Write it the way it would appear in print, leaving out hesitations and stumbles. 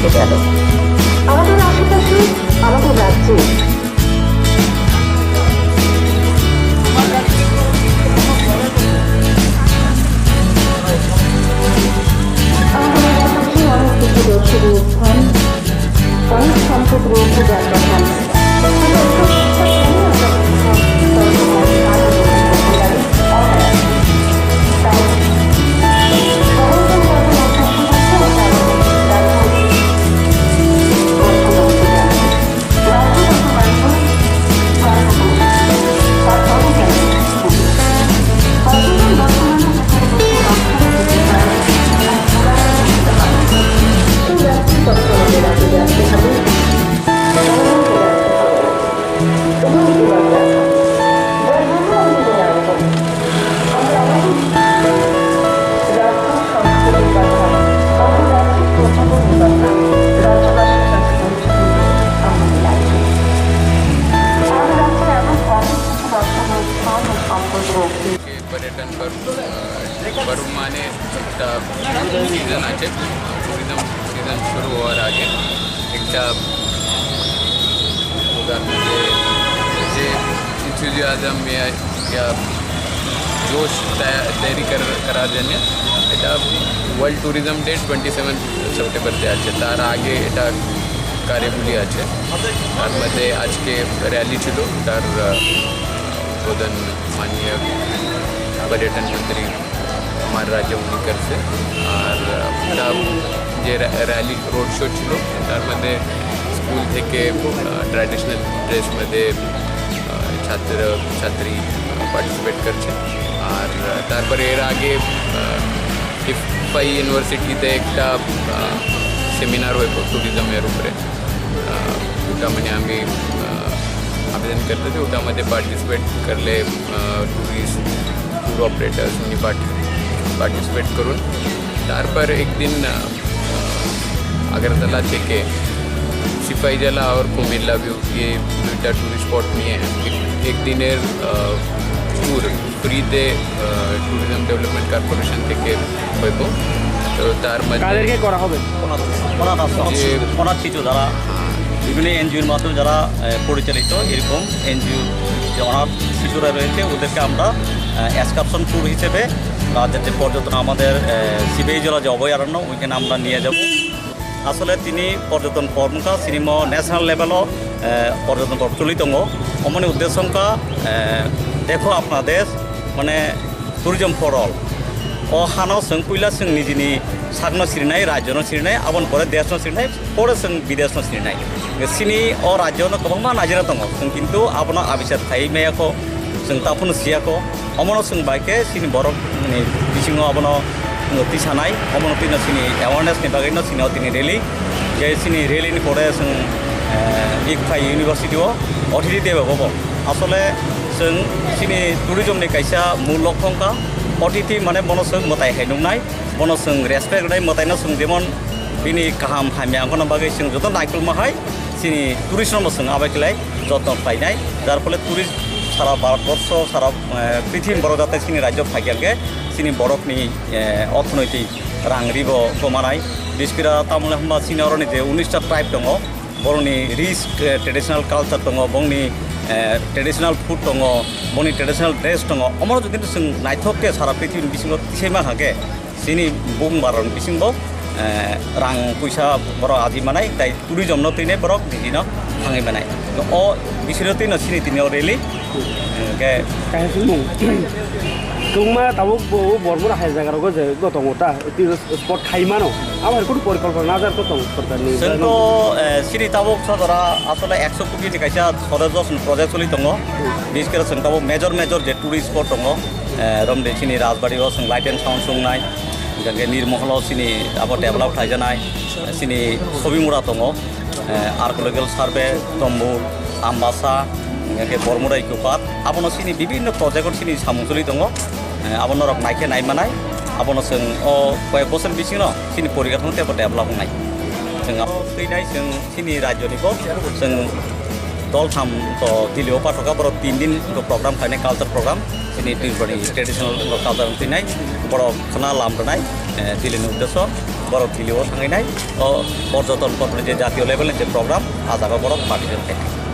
থেকে গেল। আমাদের আশেপাশে, আমাদের রাজ্যে অনেক কিছু দর্শনীয় স্থান, অনেক সংখ্যক রয়েছে যানবাহন। पर्यटन पर्व माने একটা সিজন আছে ট্যুরিজম সিজন শুরু হওয়ার আগে একটা ওটার মধ্যে যে ইনথুজিয়াজম या जोश तैयारी করার জন্য এটা ওয়ার্ল্ড ট্যুরিজম ডে 27 সেপ্টেম্বরতে আছে। তার আগে এটা কার্যগুলি আছে। তার মধ্যে আজকে র্যালি ছিল, তার উদ্বোধন মাননীয় पर्यटन मंत्री हमारे राज्य उन्नीकर से और जे रैली रोड शो ছিল তার মধ্যে স্কুল থেকে ট্র্যাডিশনাল ড্রেস মধ্যে ছাত্র ছাত্রী পার্টিসিপেট করছে। আর তারপরে এর আগে ইফাই ইউনিভার্সিটিতে একটা সেমিনার হয়ে ট্যুরিজমের উপরে, ওটা মানে আমি আবেদন করতে थे, ওটা মধ্যে পার্টিসিপেট করলে ট্যুরিস্ট टूर ऑपरेटर्स उन्हें पार्टिसिपेट करूँ। तारपर एक दिन अगरतला থেকে সিপাহীজলা और कुमिल्ला भी ये दुईटा टूरिस्ट स्पॉट নিয়ে एक দিনের ট্যুর ফ্রিতে ট্যুরিজম ডেভেলপমেন্ট কর্পোরেশন থেকে হইব। তো তার মধ্যে কাদেরকে করা হবে? অনাথ শিশু যারা বিভিন্ন এনজিওর মাধ্যমে যারা পরিচালিত এরকম এনজিও যে অনাথ শিশুরা রয়েছে ওদেরকে আমরা এক্সকারশন ট্যুর হিসেবে রাজ্যের পর্যটন আমাদের সিপাহীজলা যে অভয়ারণ্য ওইখানে আমরা নিয়ে যাব। আসলে তিনি পর্যটন কর্মকা সিনেমা ন্যাশনাল লেভেলও পর্যটন প্রচলিত অমনি উদ্দেশ্যঙ্কা দেখো আপনাদের মানে ট্যুরিজম ফর অল ও হানো जों पहला जों निजिनि सागनो सिरिनाय राज्यनो सिरिनाय आबन परे देशनो सिरिनाय परे जों विदेशनो सिरिनाय सिनि अ राज्यनो गोबां नाजिरा दङ जों किन्तु आबनो आबिसार थाइमायाखौ जों ताफुनो सियाखौ अमनो जों बाइके सिनि बरफ बिसिङाव आबनो तिसानाय अमनो तिनो सिनि एवारनेसनि बागैनो सिनियाव तिनि रेली जे सिनि रेलिनि परे जों इफाइ इउनिभार्सिटियाव अतिथि देव हब। आसले जों सिनि टुरिजमनि कायसा मूल लक्ष्यंका अतिथि माने बनसों मताय हायनुनाय बनसों रेसपेक्ट होनाय मतायनो जों जेमन बिनि गाहाम हामियाखौनो बागै जों जतन नायखुमाहाय सिनि टुरिस्टनो जों आबायखलाय जतन लायनाय যার ফলে टुरिस्ट सारा भारतवर्ष सारा पृथ्वी बड़ जाते सिनि राज्य फाइके सिनि बरफनि अर्थनैतिक रां रिब कमानाय बिस्किरा तामुल हम्बा सिनि अरनि जे 19टा ट्राइब दङ बरनि रिच ट्रेडिशनल कालचार दङ बंनि ट्रेडिशनल फुड दङ बंनि ट्रेडिशनल ड्रेस दङ अमर जुदि जों नायथके सारा पृथ्वीनि बिसिङाव तिसेमा हागे सिनि बुहुम भारतनि बिसिङाव रां पैसा बर आजिमानाय ताई टुरिजमनो तैने बरक दिदिनो थाङै बानाय अ बिसोरो तैनो सिनि तिनियाव रेलि के काहेसुमु कुमा ताबो बरबरा हाय जागाराव जे गतंगटा ति स्पट खाइमानो आमार कोन परिकल्पना नाजार गतंग सरकारनि जोंको सिनि ताबो सदरा आसले 100 कोटी नि कायसा सदजन प्रोजेक्ट चलि दङ बिसकेर जों ताबो मेजर जे टुरिस्ट स्पट दङ रमदे सिनि राजबाड़ीआव जों लाइट एन्ड साउन्ड संनाय गंगे निर्महलाव सिनि आबो डेभलप थाइजानाय सिनि सबिमुरा दङ आर्कियोलजिकल survey तम्बुल आम्बासा Gange Baramura eco park आबनो सिनि विभिन्न प्रोजेक्ट सिनि सामुचलि दङ आबनो रक नायखे नायमानाय आबनो जों अ कय बोसोर बिसिङाव सिनि परिगाथन तेबो डेभलप होनाय जों फैनाय जों सिनि राज्यनिखौ जों dol tham to dilio patoka borok 3 din to program khainai culture program ini tirbani traditional culture tinai borok khana lamranai dilini uddesho borok dilio thanginai o porjoton korni je jatiyo level je program ajaga borok participate